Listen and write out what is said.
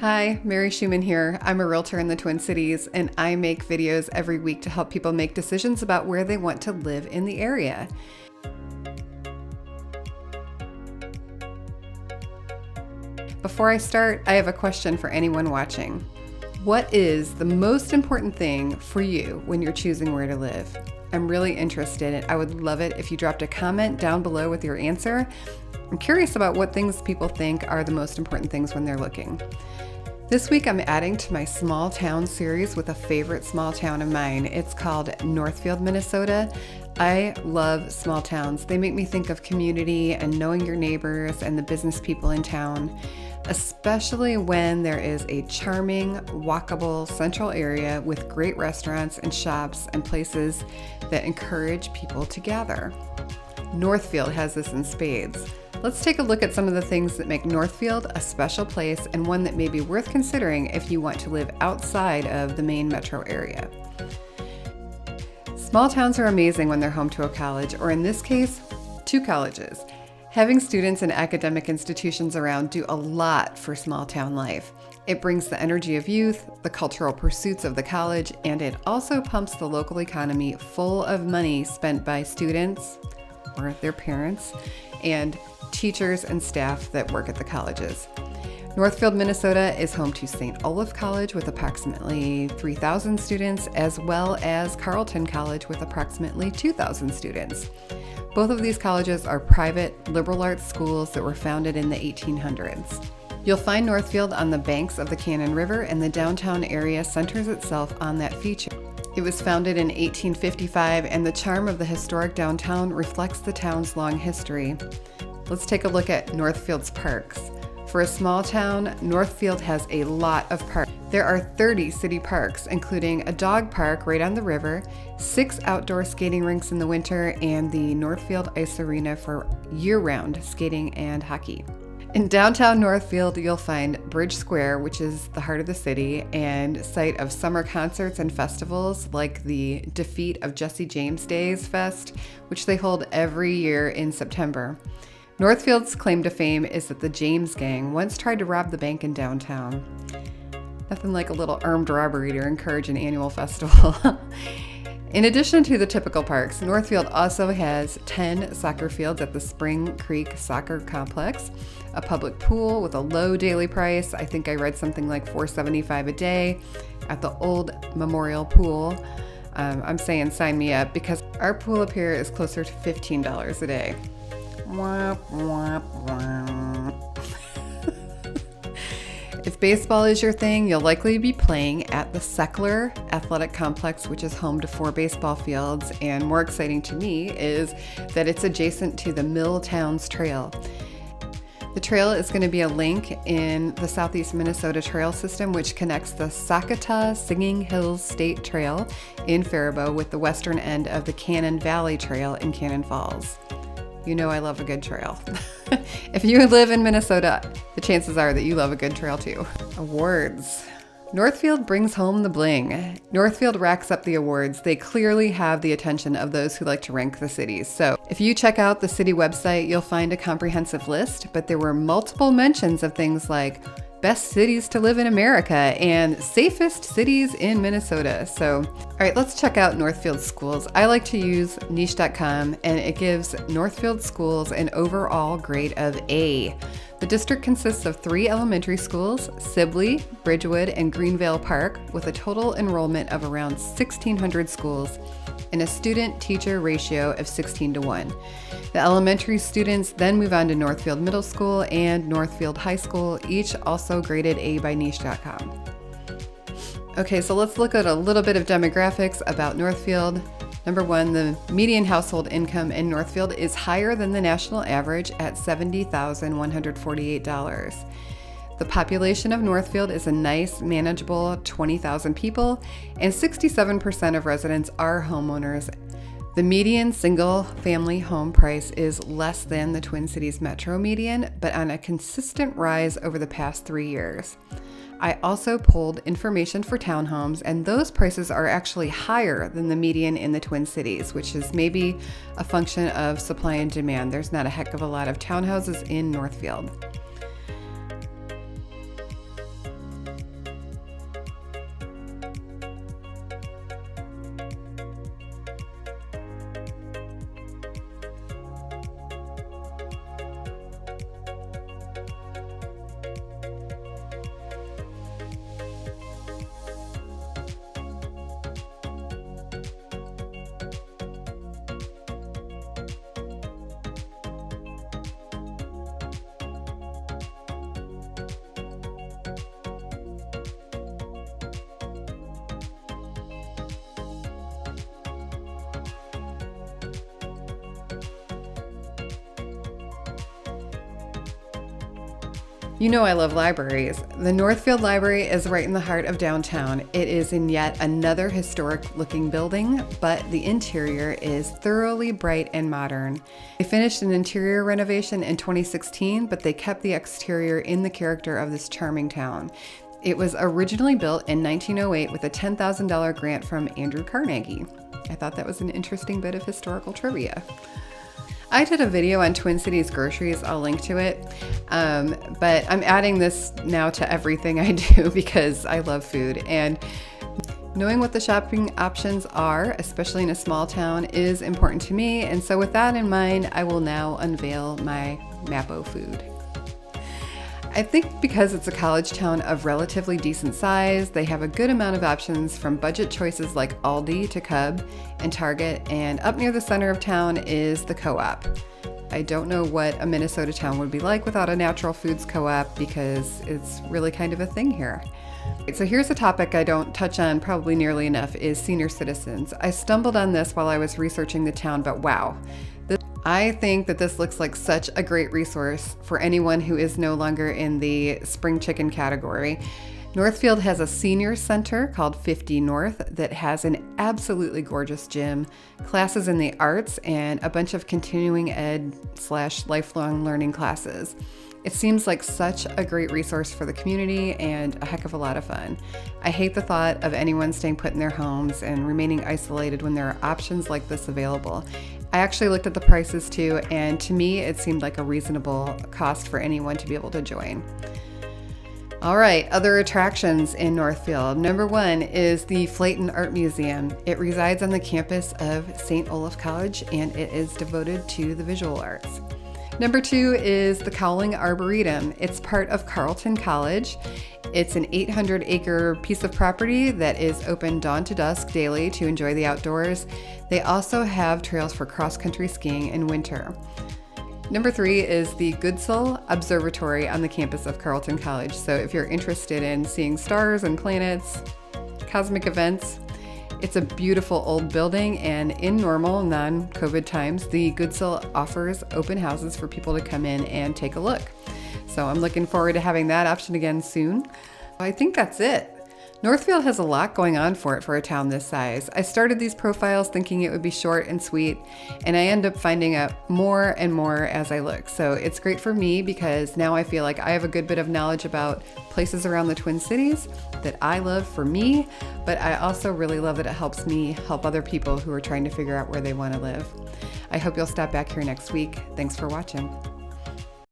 Hi, Mary Schumann here. I'm a realtor in the Twin Cities, and I make videos every week to help people make decisions about where they want to live in the area. Before I start, I have a question for anyone watching. What is the most important thing for you when you're choosing where to live? I'm really interested. I would love it if you dropped a comment down below with your answer. I'm curious about what things people think are the most important things when they're looking. This week I'm adding to my small town series with a favorite small town of mine. It's called Northfield, Minnesota. I love small towns. They make me think of community and knowing your neighbors and the business people in town, especially when there is a charming, walkable central area with great restaurants and shops and places that encourage people to gather. Northfield has this in spades. Let's take a look at some of the things that make Northfield a special place and one that may be worth considering if you want to live outside of the main metro area. Small towns are amazing when they're home to a college, or in this case, two colleges. Having students and academic institutions around do a lot for small town life. It brings the energy of youth, the cultural pursuits of the college, and it also pumps the local economy full of money spent by students or their parents and teachers and staff that work at the colleges. Northfield, Minnesota is home to St. Olaf College with approximately 3,000 students, as well as Carleton College with approximately 2,000 students. Both of these colleges are private liberal arts schools that were founded in the 1800s. You'll find Northfield on the banks of the Cannon River, and the downtown area centers itself on that feature. It was founded in 1855, and the charm of the historic downtown reflects the town's long history. Let's take a look at Northfield's parks. For a small town, Northfield has a lot of parks. There are 30 city parks, including a dog park right on the river, 6 outdoor skating rinks in the winter, and the Northfield Ice Arena for year-round skating and hockey. In downtown Northfield, you'll find Bridge Square, which is the heart of the city and site of summer concerts and festivals like the Defeat of Jesse James Days Fest, which they hold every year in September. Northfield's claim to fame is that the James Gang once tried to rob the bank in downtown. Nothing like a little armed robbery to encourage an annual festival. In addition to the typical parks, Northfield also has 10 soccer fields at the Spring Creek Soccer Complex, a public pool with a low daily price. I think I read something like $4.75 a day at the old Memorial Pool. I'm saying sign me up because our pool up here is closer to $15 a day. Wah, wah, wah. If baseball is your thing, you'll likely be playing at the Seckler Athletic Complex, which is home to 4 baseball fields, and more exciting to me is that it's adjacent to the Milltowns Trail. The trail is going to be a link in the Southeast Minnesota Trail System, which connects the Sakatah Singing Hills State Trail in Faribault with the western end of the Cannon Valley Trail in Cannon Falls. You know I love a good trail. If you live in Minnesota, the chances are that you love a good trail too. Awards. Northfield brings home the bling. Northfield racks up the awards. They clearly have the attention of those who like to rank the cities. So if you check out the city website, you'll find a comprehensive list, but there were multiple mentions of things like best cities to live in America and safest cities in Minnesota. So, all right, let's check out Northfield schools. I like to use niche.com, and it gives Northfield schools an overall grade of A. The district consists of 3 elementary schools, Sibley, Bridgewood, and Greenvale Park, with a total enrollment of around 1,600 schools and a student-teacher ratio of 16:1. The elementary students then move on to Northfield Middle School and Northfield High School, each also graded A by niche.com. Okay, so let's look at a little bit of demographics about Northfield. Number 1, the median household income in Northfield is higher than the national average at $70,148. The population of Northfield is a nice, manageable 20,000 people, and 67% of residents are homeowners. The median single-family home price is less than the Twin Cities metro median, but on a consistent rise over the past 3 years. I also pulled information for townhomes, and those prices are actually higher than the median in the Twin Cities, which is maybe a function of supply and demand. There's not a heck of a lot of townhouses in Northfield. You know I love libraries. The Northfield Library is right in the heart of downtown. It is in yet another historic looking building, but the interior is thoroughly bright and modern. They finished an interior renovation in 2016, but they kept the exterior in the character of this charming town. It was originally built in 1908 with a $10,000 grant from Andrew Carnegie. I thought that was an interesting bit of historical trivia. I did a video on Twin Cities Groceries, I'll link to it, but I'm adding this now to everything I do because I love food, and knowing what the shopping options are, especially in a small town, is important to me, and so with that in mind, I will now unveil my Mapo food. I think because it's a college town of relatively decent size, they have a good amount of options from budget choices like Aldi to Cub and Target, and up near the center of town is the Co-op. I don't know what a Minnesota town would be like without a natural foods co-op because it's really kind of a thing here. So here's a topic I don't touch on probably nearly enough is senior citizens. I stumbled on this while I was researching the town, but wow. I think that this looks like such a great resource for anyone who is no longer in the spring chicken category. Northfield has a senior center called 50 North that has an absolutely gorgeous gym, classes in the arts, and a bunch of continuing ed / lifelong learning classes. It seems like such a great resource for the community and a heck of a lot of fun. I hate the thought of anyone staying put in their homes and remaining isolated when there are options like this available. I actually looked at the prices too, and to me it seemed like a reasonable cost for anyone to be able to join. All right, other attractions in Northfield. Number 1 is the Flayton Art Museum. It resides on the campus of St. Olaf College and it is devoted to the visual arts. Number 2 is the Cowling Arboretum. It's part of Carleton College. It's an 800-acre piece of property that is open dawn to dusk daily to enjoy the outdoors. They also have trails for cross-country skiing in winter. Number 3 is the Groceries Observatory on the campus of Carleton College. So if you're interested in seeing stars and planets, cosmic events, it's a beautiful old building, and in normal, non-COVID times, the Groceries offers open houses for people to come in and take a look. So I'm looking forward to having that option again soon. I think that's it. Northfield has a lot going on for it for a town this size. I started these profiles thinking it would be short and sweet, and I end up finding out more and more as I look. So it's great for me because now I feel like I have a good bit of knowledge about places around the Twin Cities that I love for me, but I also really love that it helps me help other people who are trying to figure out where they want to live. I hope you'll stop back here next week. Thanks for watching.